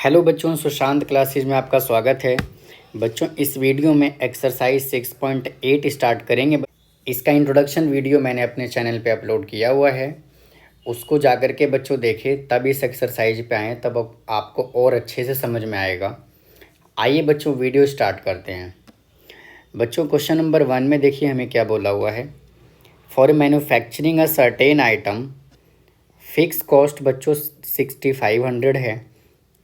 Hello बच्चों, Sushant classes में आपका स्वागत है। बच्चों, इस वीडियो में एक्सरसाइज 6.8 स्टार्ट करेंगे। इसका इंट्रोडक्शन वीडियो मैंने अपने चैनल पे अपलोड किया हुआ है, उसको जाकर के बच्चों देखें, तब इस एक्सरसाइज पे आएँ, तब आपको और अच्छे से समझ में आएगा। आइए बच्चों, वीडियो स्टार्ट करते हैं। बच्चों, क्वेश्चन नंबर 1 में देखिए हमें क्या बोला हुआ है। For manufacturing a certain item, fix cost बच्चों 6500 है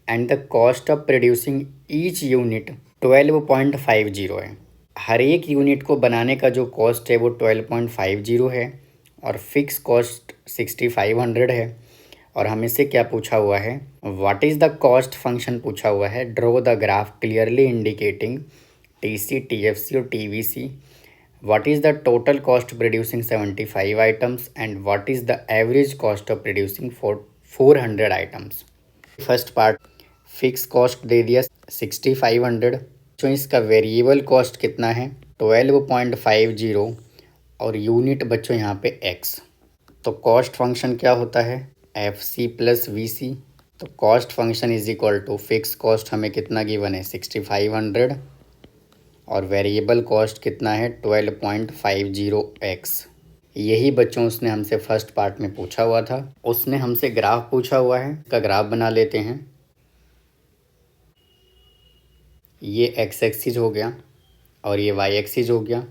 and the cost of producing each unit 12.50 है। हर एक यूनिट को बनाने का जो कॉस्ट है वो 12.50 है और फिक्स कॉस्ट 6500 है। और हमें से क्या पूछा हुआ है, what is the cost function पूछा हुआ है। Draw the graph clearly indicating TC, TFC और TVC. What is the total cost producing 75 items and what is the average cost of producing 400 items. First part, fix cost दे दिया 6500। तो इसका variable cost कितना है 12.50 और यूनिट बच्चों यहाँ पे एक्स। तो कॉस्ट फंक्शन क्या होता है, F C plus V C. तो cost function is equal to fix cost हमें कितना गिवन है 6500 और वेरिएबल कॉस्ट कितना है 12.50 एक्स। यही बच्चों उसने हमसे फर्स्ट पार्ट में पूछा हुआ था। उसने हमसे ग्राफ पूछा हुआ है, का ग्राफ बना लेते हैं। ये एक्स एक्सिस हो गया और ये वाई एक्सिस हो गया,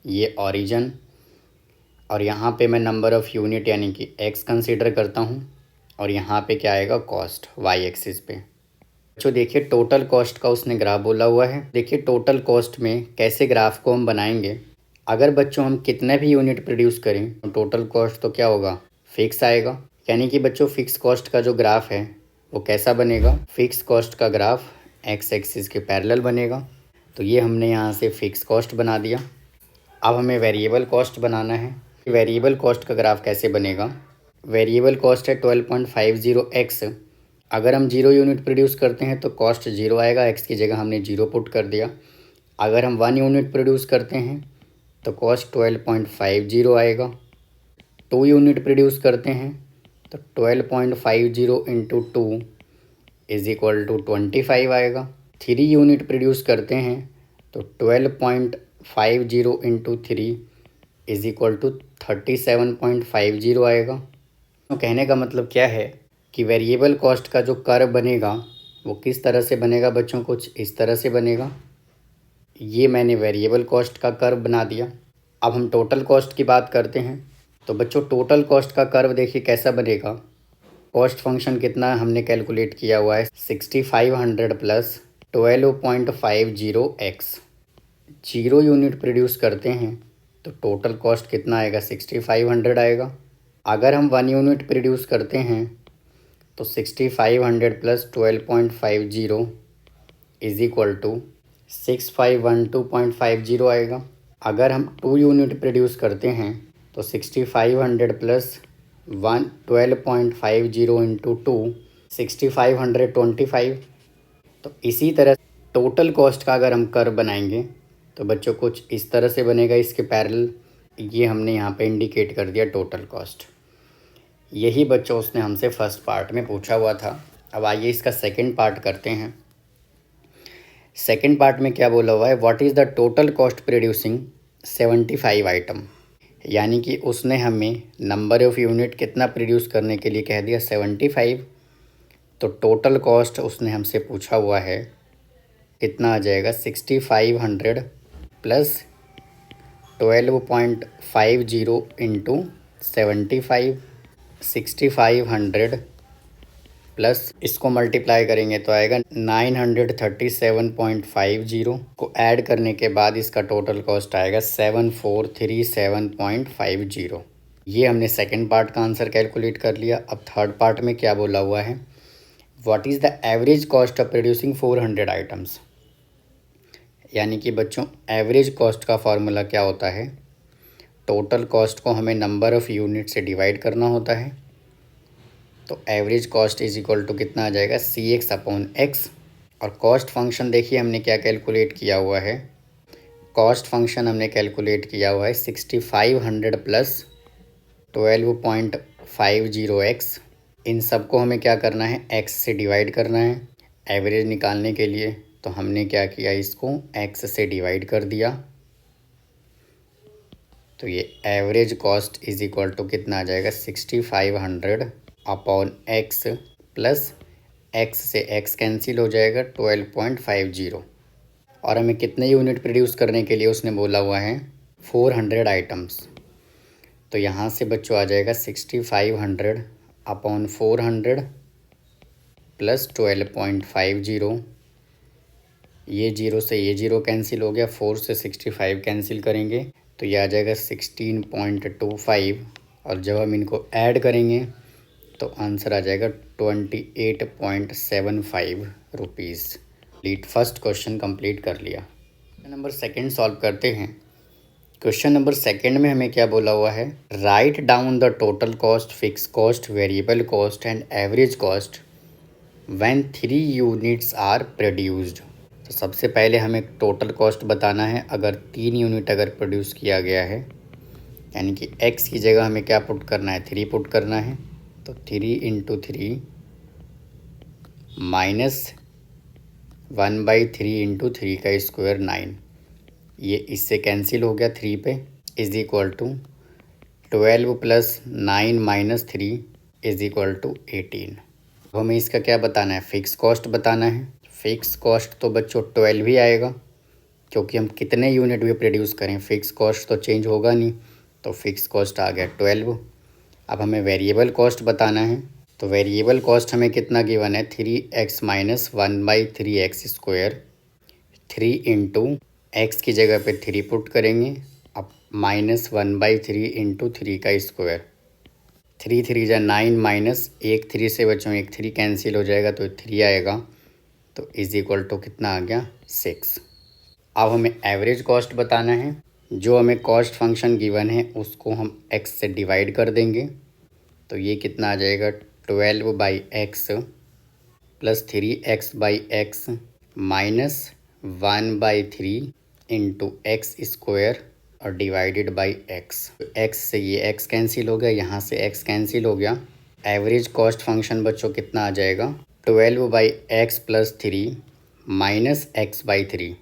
ये ओरिजिन, और यहाँ पे मैं नंबर ऑफ़ यूनिट यानी कि एक्स कंसीडर करता हूँ और यहाँ पे क्या आएगा कॉस्ट वाई एक्सिस पे। बच्चों देखिए टोटल कॉस्ट का उसने ग्राफ बोला हुआ है। देखिए टोटल कॉस्ट में कैसे ग्राफ को हम बनाएंगे। अगर बच्चों हम कितने भी यूनिट प्रोड्यूस करें तो टोटल कॉस्ट तो क्या होगा, फिक्स आएगा। यानी कि बच्चों फिक्स कॉस्ट का जो ग्राफ है वो कैसा बनेगा, फिक्स कॉस्ट का ग्राफ एक्स एक्सिस के पैरेलल बनेगा। तो ये हमने यहाँ से फिक्स कॉस्ट बना दिया। अब हमें वेरिएबल कॉस्ट बनाना है। वेरिएबल कॉस्ट का ग्राफ कैसे बनेगा, वेरिएबल कॉस्ट है 12.50 एक्स। अगर हम 0 यूनिट प्रोड्यूस करते हैं तो कॉस्ट 0 आएगा, एक्स की जगह हमने 0 पुट कर दिया। अगर हम 1 यूनिट प्रोड्यूस करते हैं तो कॉस्ट 12.50 आएगा। 2 यूनिट प्रोड्यूस करते हैं तो 12.50 इंटू 2 इज़ इक्वल टू 25 आएगा। 3 यूनिट प्रोड्यूस करते हैं तो 12.50 इंटू 3 इज़ इक्वल टू 37.50 आएगा। तो कहने का मतलब क्या है कि वेरिएबल कॉस्ट का जो कर्व बनेगा वो किस तरह से बनेगा बच्चों, कुछ इस तरह से बनेगा। ये मैंने वेरिएबल कॉस्ट का कर्व बना दिया। अब हम टोटल कॉस्ट की बात करते हैं। तो बच्चों टोटल कॉस्ट का कर्व देखिए कैसा बनेगा। कॉस्ट फंक्शन कितना हमने कैलकुलेट किया हुआ है 6500 प्लस 12.50 एक्स। 0 यूनिट प्रोड्यूस करते हैं तो टोटल कॉस्ट कितना आएगा 6500 आएगा। अगर हम 1 यूनिट प्रोड्यूस करते हैं तो 6500 प्लस 12.50 इज़ इक्वल टू 6512.50 आएगा। अगर हम 2 यूनिट प्रोड्यूस करते हैं तो 6500 प्लस 12.50 इंटू 2 6525। तो इसी तरह टोटल कॉस्ट का अगर हम कर्व बनाएंगे तो बच्चों कुछ इस तरह से बनेगा इसके पैरेलल। ये हमने यहाँ पे इंडिकेट कर दिया टोटल कॉस्ट। यही बच्चों उसने हमसे फर्स्ट पार्ट में पूछा हुआ था। अब आइए इसका सेकंड पार्ट करते हैं। सेकंड पार्ट में क्या बोला हुआ है, what is the total cost producing 75 item. यानी कि उसने हमें नंबर ऑफ़ यूनिट कितना प्रोड्यूस करने के लिए कह दिया 75। तो टोटल कॉस्ट उसने हमसे पूछा हुआ है कितना आ जाएगा 6500 प्लस 12.50 इंटू 75। 6500 प्लस इसको मल्टीप्लाई करेंगे तो आएगा 937.50 को ऐड करने के बाद इसका टोटल कॉस्ट आएगा 7437.50। ये हमने सेकंड पार्ट का आंसर कैलकुलेट कर लिया। अब थर्ड पार्ट में क्या बोला हुआ है, what is the average cost of producing 400 items. यानी कि बच्चों एवरेज कॉस्ट का फॉर्मूला क्या होता है, टोटल कॉस्ट को हमें नंबर ऑफ़ यूनिट से डिवाइड करना होता है। तो average cost is equal to कितना आ जाएगा सी एक्स अपॉन एक्स। और कॉस्ट फंक्शन देखिए हमने क्या कैलकुलेट किया हुआ है, कॉस्ट फंक्शन हमने कैलकुलेट किया हुआ है 6500 प्लस 12.50 एक्स। इन सबको हमें क्या करना है, एक्स से डिवाइड करना है। एवरेज निकालने के लिए तो हमने क्या किया, इसको x से डिवाइड कर दिया। तो ये average cost is equal to कितना आ जाएगा, 6500 अपॉन x प्लस x से x कैंसिल हो जाएगा 12.50। और हमें कितने यूनिट प्रोड्यूस करने के लिए उसने बोला हुआ है, 400 आइटम्स। तो यहाँ से बच्चों आ जाएगा 6500 अपॉन 400 प्लस 12.50। ये जीरो से ये जीरो कैंसिल हो गया, 4 से 65 कैंसिल करेंगे तो ये आ जाएगा 16.25। और जब हम इनको ऐड करेंगे तो आंसर आ जाएगा 28.75 रुपीज़। फर्स्ट क्वेश्चन कंप्लीट कर लिया। नंबर सेकंड सॉल्व करते हैं। क्वेश्चन नंबर सेकंड में हमें क्या बोला हुआ है, write down the total cost, fix cost, variable cost and average cost when 3 units are produced. तो सबसे पहले हमें टोटल कॉस्ट बताना है। अगर 3 यूनिट अगर प्रोड्यूस किया गया है, यानी कि x की जगह हमें क्या पुट करना है, 3 पुट करना है। तो 3 इंटू 3 माइनस 1/3 इंटू 3 का स्क्वायर 9। ये इससे कैंसिल हो गया 3 पे, is equal to 12 plus 9 minus 3 is equal to 18। अब हमें इसका क्या बताना है, फिक्स कॉस्ट बताना है। फिक्स कॉस्ट तो बच्चों 12 ही आएगा, क्योंकि हम कितने यूनिट भी प्रोड्यूस करें फिक्स कॉस्ट तो चेंज होगा नहीं। तो फिक्स कॉस्ट आ गया 12। अब हमें वेरिएबल कॉस्ट बताना है। तो वेरिएबल कॉस्ट हमें कितना गिवन है, 3x minus 1/3x square. 3 into x की जगह पे 3 पुट करेंगे, अब माइनस 1/3 इंटू 3 का स्क्वायर। 3 3 जा 9 माइनस 1 3 से बच्चों 1 3 कैंसिल हो जाएगा तो 3 आएगा। तो इज इक्वल टू कितना आ गया, 6। अब हमें एवरेज कॉस्ट बताना है। जो हमें कॉस्ट फंक्शन गिवन है उसको हम x से डिवाइड कर देंगे। तो ये कितना आ जाएगा, 12/x plus 3x/x minus 1/3 into x square और डिवाइडेड बाई x। x से ये x कैंसिल हो गया, यहाँ से x कैंसिल हो गया। एवरेज कॉस्ट फंक्शन बच्चों कितना आ जाएगा, 12/x प्लस 3 माइनस x/3।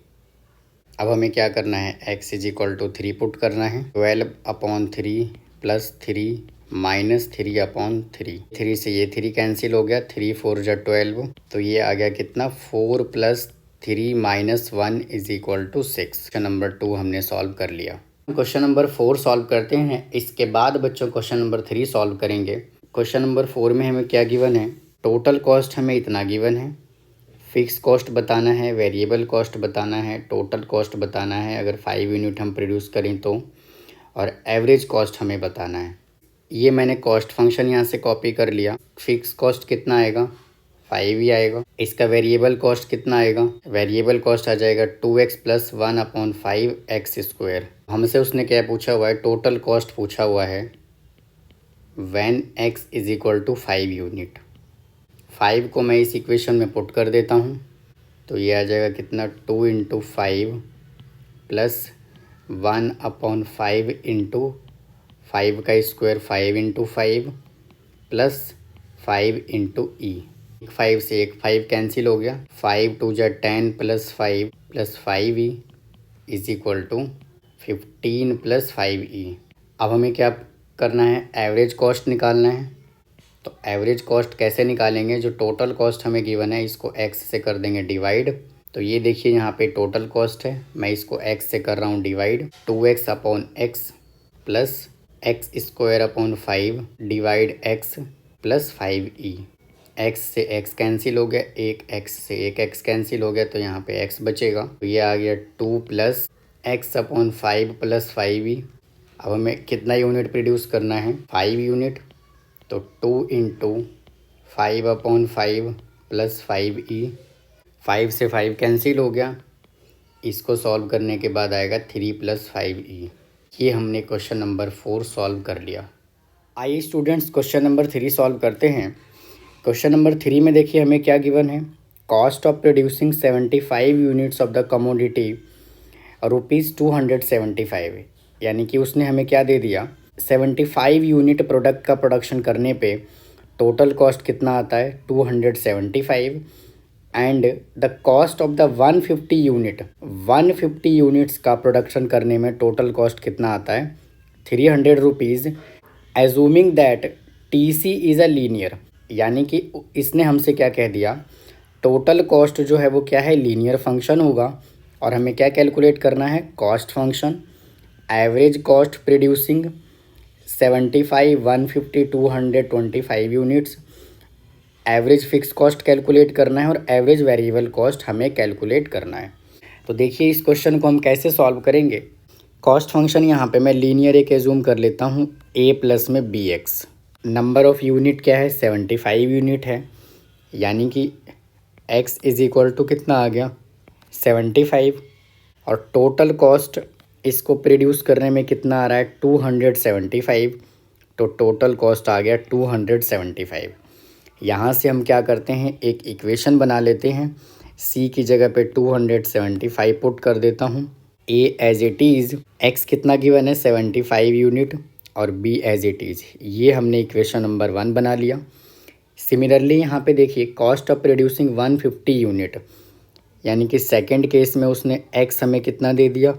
अब हमें क्या करना है, x is equal to 3 put करना है। 12/3 प्लस 3 माइनस 3/3। 3 से ये 3 कैंसिल हो गया, 3 4 जा 12। तो ये आ गया कितना, 4 plus 3 minus 1 is equal to 6। Question number 2 हमने सॉल्व कर लिया। क्वेश्चन नंबर 4 सॉल्व करते हैं। इसके बाद बच्चों क्वेश्चन नंबर 3 सॉल्व करेंगे। क्वेश्चन नंबर 4 में हमें क्या गिवन है, टोटल कॉस्ट हमें इतना गिवन है, फिक्स कॉस्ट बताना है, वेरिएबल कॉस्ट बताना है, टोटल कॉस्ट बताना है अगर 5 यूनिट हम प्रोड्यूस करें तो, और एवरेज कॉस्ट हमें बताना है। ये मैंने कॉस्ट फंक्शन यहाँ से कॉपी कर लिया। फिक्स कॉस्ट कितना आएगा, 5 ही आएगा। इसका वेरिएबल कॉस्ट कितना आएगा, वेरिएबल कॉस्ट आ जाएगा 2x प्लस 1/5x स्क्वायर। हमसे उसने क्या पूछा हुआ है, टोटल कॉस्ट पूछा हुआ है when x is equal to 5 unit. 5 को मैं इस इक्वेशन में पुट कर देता हूँ। तो ये आ जाएगा कितना, 2 इंटू 5 प्लस 1/5 इंटू 5 का स्क्वायर 5 इंटू 5 प्लस 5 इंटू ई। 5 से 5 कैंसिल हो गया, 5 2 जा 10 plus 5 plus 5e is equal to 15 plus 5e। अब हमें क्या करना है, एवरेज कॉस्ट निकालना है। तो एवरेज कॉस्ट कैसे निकालेंगे, जो टोटल कॉस्ट हमें गिवन है इसको x से कर देंगे डिवाइड। तो ये देखिए यहाँ पे टोटल कॉस्ट है, मैं इसको x से कर रहा हूँ divide. 2x upon x plus x square upon 5 divide x plus 5e। x से x कैंसिल हो गया, एक x से एक x कैंसिल हो गया, तो यहाँ पे x बचेगा। तो ये आ गया 2 plus x upon 5 plus 5e। अब हमें कितना यूनिट प्रोड्यूस करना है, 5 यूनिट। तो 2 इंटू 5/5 प्लस 5e। 5 से 5 कैंसिल हो गया, इसको सॉल्व करने के बाद आएगा 3 प्लस 5e। ये हमने क्वेश्चन नंबर 4 सॉल्व कर लिया। आइए स्टूडेंट्स क्वेश्चन नंबर 3 सॉल्व करते हैं। क्वेश्चन नंबर 3 में देखिए हमें क्या गिवन है, cost of producing 75 units of the commodity ₹275। यानी कि उसने हमें क्या दे दिया, 75 यूनिट प्रोडक्ट का प्रोडक्शन करने पे टोटल कॉस्ट कितना आता है, 275। And the cost of the 150 unit, 150 units का प्रोडक्शन करने में टोटल कॉस्ट कितना आता है, 300 rupees. Assuming that T C is a linear, यानी कि इसने हमसे क्या कह दिया, टोटल कॉस्ट जो है वो क्या है, लीनियर फंक्शन होगा, और हमें क्या कैलकुलेट करना है, cost function. Average cost producing 75, 150, 225 units. Average fixed cost calculate करना है और एवरेज वेरिएबल कॉस्ट हमें कैलकुलेट करना है। तो देखिए इस क्वेश्चन को हम कैसे सॉल्व करेंगे। कॉस्ट फंक्शन यहाँ पे मैं लीनियर एक एज्यूम कर लेता हूँ, ए प्लस में B X. Number of unit क्या है, 75 यूनिट है, यानी कि x इज़ इक्वल टू कितना आ गया, 75। और टोटल कॉस्ट इसको प्रोड्यूस करने में कितना आ रहा है, 275। तो टोटल कॉस्ट आ गया 275। यहाँ से हम क्या करते हैं, एक इक्वेशन बना लेते हैं। c की जगह पे 275 पुट कर देता हूँ। a as it is, x कितना गिवन है, 75 यूनिट, और b एज इट इज़, ये हमने इक्वेशन नंबर 1 बना लिया। सिमिलरली यहाँ पे देखिए कॉस्ट ऑफ प्रोड्यूसिंग 150 यूनिट, यानी कि सेकंड केस में उसने x हमें कितना दे दिया,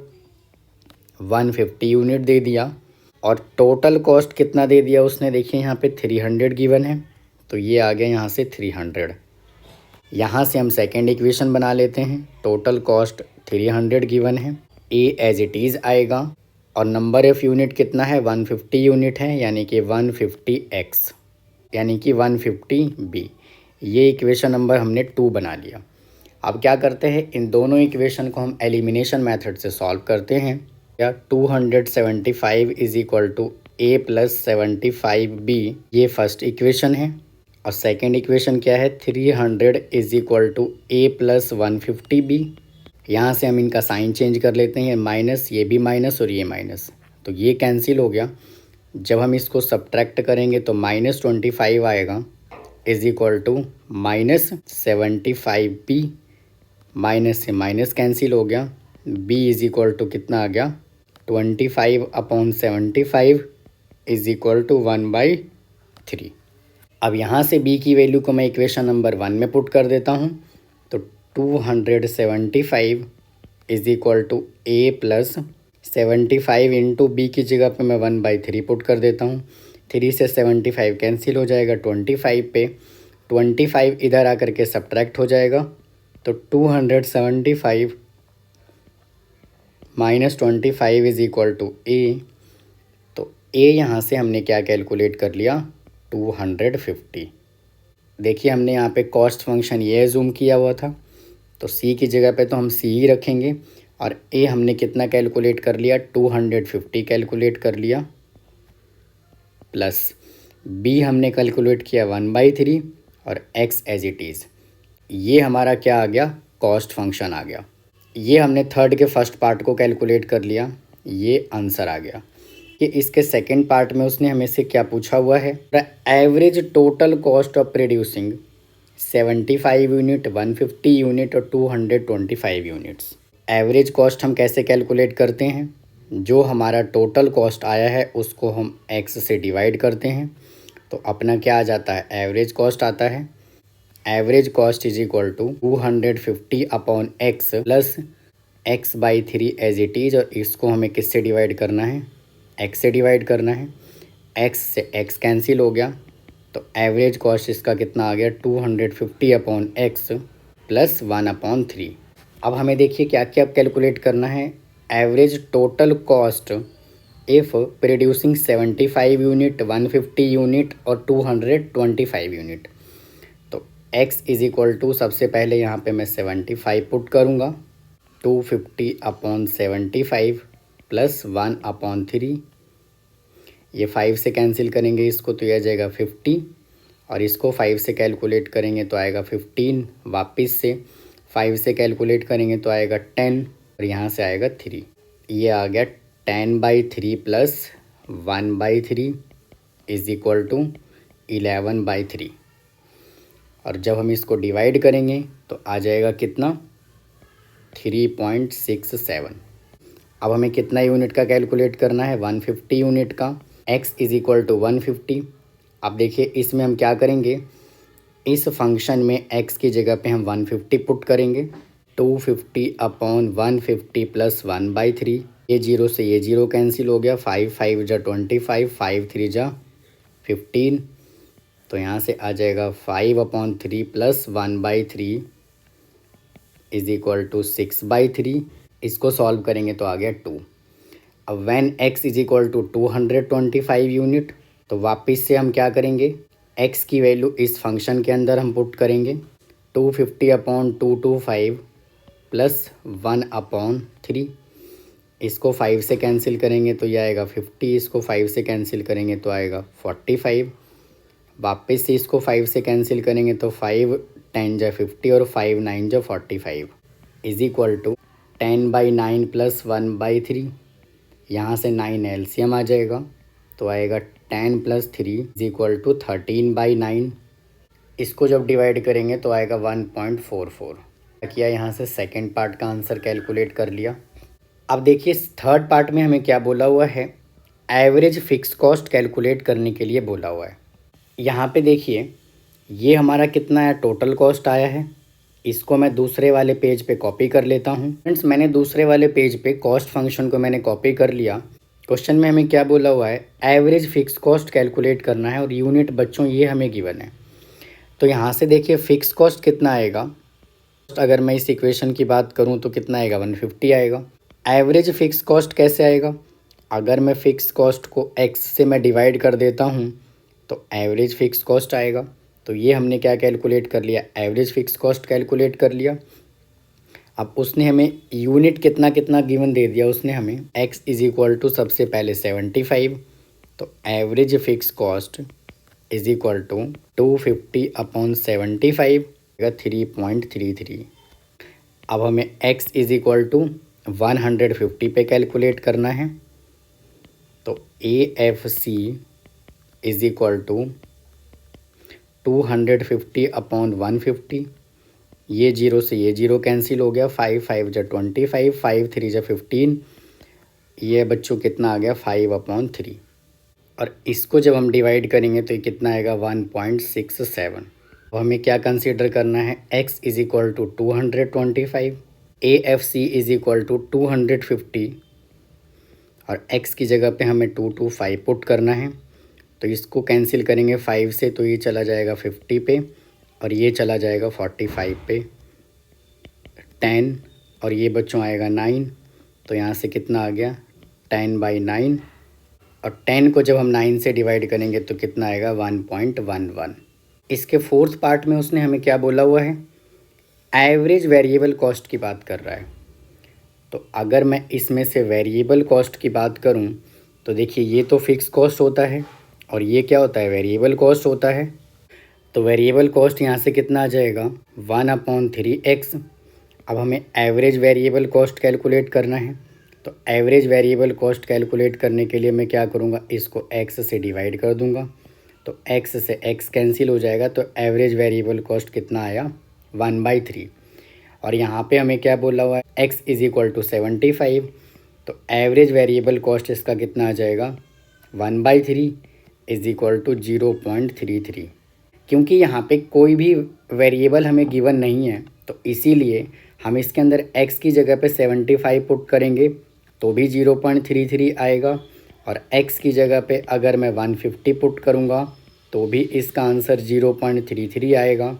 150 यूनिट दे दिया, और टोटल कॉस्ट कितना दे दिया उसने, देखिए यहाँ पे 300 गिवन है, तो ये आ गया यहाँ से 300। यहाँ से हम सेकेंड इक्वेशन बना लेते हैं। टोटल कॉस्ट 300 गिवन है, ए एज इट इज़ आएगा, और नंबर ऑफ़ यूनिट कितना है, 150 यूनिट है, यानी कि 150x, यानी कि 150b। ये इक्वेशन नंबर हमने 2 बना लिया। अब क्या करते हैं, इन दोनों इक्वेशन को हम एलिमिनेशन मेथड से सॉल्व करते हैं। या 275 is equal to a plus 75b, ये फर्स्ट इक्वेशन है, और सेकेंड इक्वेशन क्या है, 300 is equal to a plus 150b। यहाँ से हम इनका साइन चेंज कर लेते हैं, माइनस, ये भी माइनस और ये माइनस, तो ये कैंसिल हो गया। जब हम इसको सब्ट्रैक्ट करेंगे तो -25 आएगा, is equal to -75b। Minus से माइनस कैंसिल हो गया, b इज़ इक्वल टू कितना आ गया, 25/75 इज़ इक्वल टू 1/3। अब यहाँ से b की वैल्यू को मैं इक्वेशन नंबर 1 में पुट कर देता हूँ, तो 275 is equal to a plus 75 into B की जगह पे मैं 1/3 पुट कर देता हूँ। 3 से 75 कैंसिल हो जाएगा, 25 पे 25 इधर आकर के सब्ट्रैक्ट हो जाएगा, तो 275 minus 25 is equal to a। तो a यहाँ से हमने क्या कैलकुलेट कर लिया, 250। देखिए हमने यहाँ पे कॉस्ट फंक्शन ये एज्यूम किया हुआ था, तो c की जगह पे तो हम c ही रखेंगे, और a हमने कितना कैलकुलेट कर लिया, 250 कैलकुलेट कर लिया, प्लस b हमने कैलकुलेट किया 1/3, और x एज इट इज़, ये हमारा क्या आ गया, कॉस्ट फंक्शन आ गया। ये हमने थर्ड के फर्स्ट पार्ट को कैलकुलेट कर लिया, ये आंसर आ गया। कि इसके सेकंड पार्ट में उसने हमें से क्या पूछा हुआ है, average total cost of producing 75 unit, 150 unit और 225 यूनिट्स। एवरेज कॉस्ट हम कैसे कैलकुलेट करते हैं, जो हमारा टोटल कॉस्ट आया है उसको हम x से डिवाइड करते हैं, तो अपना क्या आ जाता है, एवरेज कॉस्ट आता है। Average cost is equal to 250 upon x plus x/3 as it is, और इसको हमें किससे डिवाइड करना है, x से डिवाइड करना है। x से x कैंसिल हो गया, तो एवरेज कॉस्ट इसका कितना आ गया, 250 अपॉन x प्लस 1/3। अब हमें देखिए क्या क्या कैलकुलेट करना है, average total cost if producing 75 unit, 150 unit और 225 यूनिट। तो x इज़ इक्वल टू, सबसे पहले यहाँ पे मैं 75 पुट करूँगा, 250 अपॉन 75 प्लस 1/3, ये 5 से कैंसिल करेंगे इसको तो यह आ जाएगा 50, और इसको 5 से कैलकुलेट करेंगे तो आएगा 15, वापस से 5 से कैलकुलेट करेंगे तो आएगा 10, और यहाँ से आएगा 3, ये आ गया 10/3 प्लस 1/3 इज़ इक्वल टू 11/3। और जब हम इसको डिवाइड करेंगे तो आ जाएगा कितना, 3.67। अब हमें कितना यूनिट का कैलकुलेट करना है, 150 यूनिट का। x is equal to 150। अब देखिए इसमें हम क्या करेंगे, इस फंक्शन में x की जगह पे हम 150 पुट करेंगे। 250/150 प्लस 1/3, ये जीरो से ये जीरो कैंसिल हो गया। 5 5 जा 25, 5 3 जा 15, तो यहाँ से आ जाएगा 5/3 प्लस 1/3 इज इक्वल टू 6/3। इसको सॉल्व करेंगे तो आ गया 2। अब when x is equal to 225 unit, तो वापस से हम क्या करेंगे, x की वैल्यू इस फंक्शन के अंदर हम पुट करेंगे। 250/225 प्लस 1/3, इसको 5 से कैंसिल करेंगे तो ये आएगा 50, इसको 5 से कैंसिल करेंगे तो आएगा 45, वापस से इसको 5 से कैंसिल करेंगे तो 5 10 जा 50 और 5 9 जा 45 इज इक्वल टू 10/9 प्लस 1/3। यहाँ से 9 एलसीएम आ जाएगा तो आएगा 10 प्लस 3 इज इक्वल टू 13/9। इसको जब डिवाइड करेंगे तो आएगा 1.44 किया। यहाँ से सेकंड पार्ट का आंसर कैलकुलेट कर लिया। अब देखिए थर्ड पार्ट में हमें क्या बोला हुआ है, एवरेज फिक्स कॉस्ट कैलकुलेट करने के लिए बोला हुआ है। यहाँ पे देखिए ये हमारा कितना है, टोटल कॉस्ट आया है। इसको मैं दूसरे वाले पेज पे कॉपी कर लेता हूँ। फ्रेंड्स मैंने दूसरे वाले पेज पे कॉस्ट फंक्शन को मैंने कॉपी कर लिया। क्वेश्चन में हमें क्या बोला हुआ है, एवरेज फिक्स कॉस्ट कैलकुलेट करना है और यूनिट बच्चों ये हमें गिवन है। तो यहाँ से देखिए फिक्स कॉस्ट कितना आएगा, अगर मैं इस इक्वेशन की बात करूँ तो कितना आएगा, 150 आएगा। एवरेज फिक्स कॉस्ट कैसे आएगा, अगर मैं फिक्स कॉस्ट को x से मैं डिवाइड कर देता हूँ तो एवरेज फिक्स कॉस्ट आएगा। तो ये हमने क्या कैलकुलेट कर लिया, एवरेज फिक्स कॉस्ट कैलकुलेट कर लिया। अब उसने हमें यूनिट कितना कितना गिवन दे दिया, उसने हमें x इज इक्वल टू सबसे पहले 75, तो average fixed cost is equal to 250/75 3.33। अब हमें x इज इक्वल टू 150 पे कैलकुलेट करना है, तो AFC इज इक्वल टू 250/150, ये जीरो से ये जीरो कैंसिल हो गया। 5 5 जा 25, 5 3 जा 15, ये बच्चों कितना आ गया 5/3। और इसको जब हम डिवाइड करेंगे तो ये कितना आएगा 1.67। तो हमें क्या कंसीडर करना है, x is equal to 225, AFC is equal to 250 और x की जगह पे हमें 225 पुट करना है। तो इसको कैंसिल करेंगे 5 से तो ये चला जाएगा 50 पे और ये चला जाएगा 45 पे, 10 और ये बच्चों आएगा 9, तो यहाँ से कितना आ गया 10/9 और 10 को जब हम 9 से डिवाइड करेंगे तो कितना आएगा 1.11। इसके फोर्थ पार्ट में उसने हमें क्या बोला हुआ है, एवरेज वेरिएबल कॉस्ट की बात कर रहा है। तो अगर मैं इसमें से वेरिएबल कॉस्ट की बात करूं तो देखिए ये तो फिक्स कॉस्ट होता है और ये क्या होता है, वेरिएबल कॉस्ट होता है। तो वेरिएबल कॉस्ट यहाँ से कितना आ जाएगा 1/3x। अब हमें एवरेज वेरिएबल कॉस्ट कैलकुलेट करना है, तो एवरेज वेरिएबल कॉस्ट कैलकुलेट करने के लिए मैं क्या करूँगा, इसको x से डिवाइड कर दूँगा, तो x से x कैंसिल हो जाएगा। तो एवरेज वेरिएबल कॉस्ट कितना आया 1/3। और यहाँ पे हमें क्या बोला हुआ है, x इज इक्वल टू 75, तो एवरेज वेरिएबल कॉस्ट इसका कितना आ जाएगा 1/3 इज इक्वल टू 0.33। क्योंकि यहाँ पे कोई भी वेरिएबल हमें गिवन नहीं है तो इसीलिए हम इसके अंदर x की जगह पे 75 पुट करेंगे तो भी 0.33 आएगा और x की जगह पे अगर मैं 150 पुट करूँगा तो भी इसका आंसर 0.33 आएगा।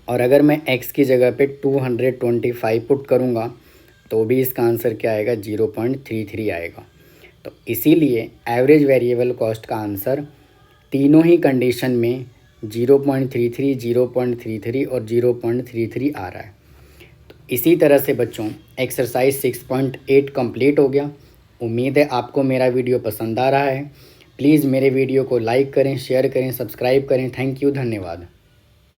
और अगर मैं x की जगह पे 225 पुट करूँगा तो भी इसका आंसर क्या आएगा 0.33 आएगा। तो इसीलिए एवरेज वेरिएबल कॉस्ट का आंसर तीनों ही कंडीशन में 0.33, 0.33 और 0.33 आ रहा है। तो इसी तरह से बच्चों एक्सरसाइज 6.8 कंप्लीट हो गया। उम्मीद है आपको मेरा वीडियो पसंद आ रहा है। प्लीज़ मेरे वीडियो को लाइक करें, शेयर करें, सब्सक्राइब करें। थैंक यू, धन्यवाद।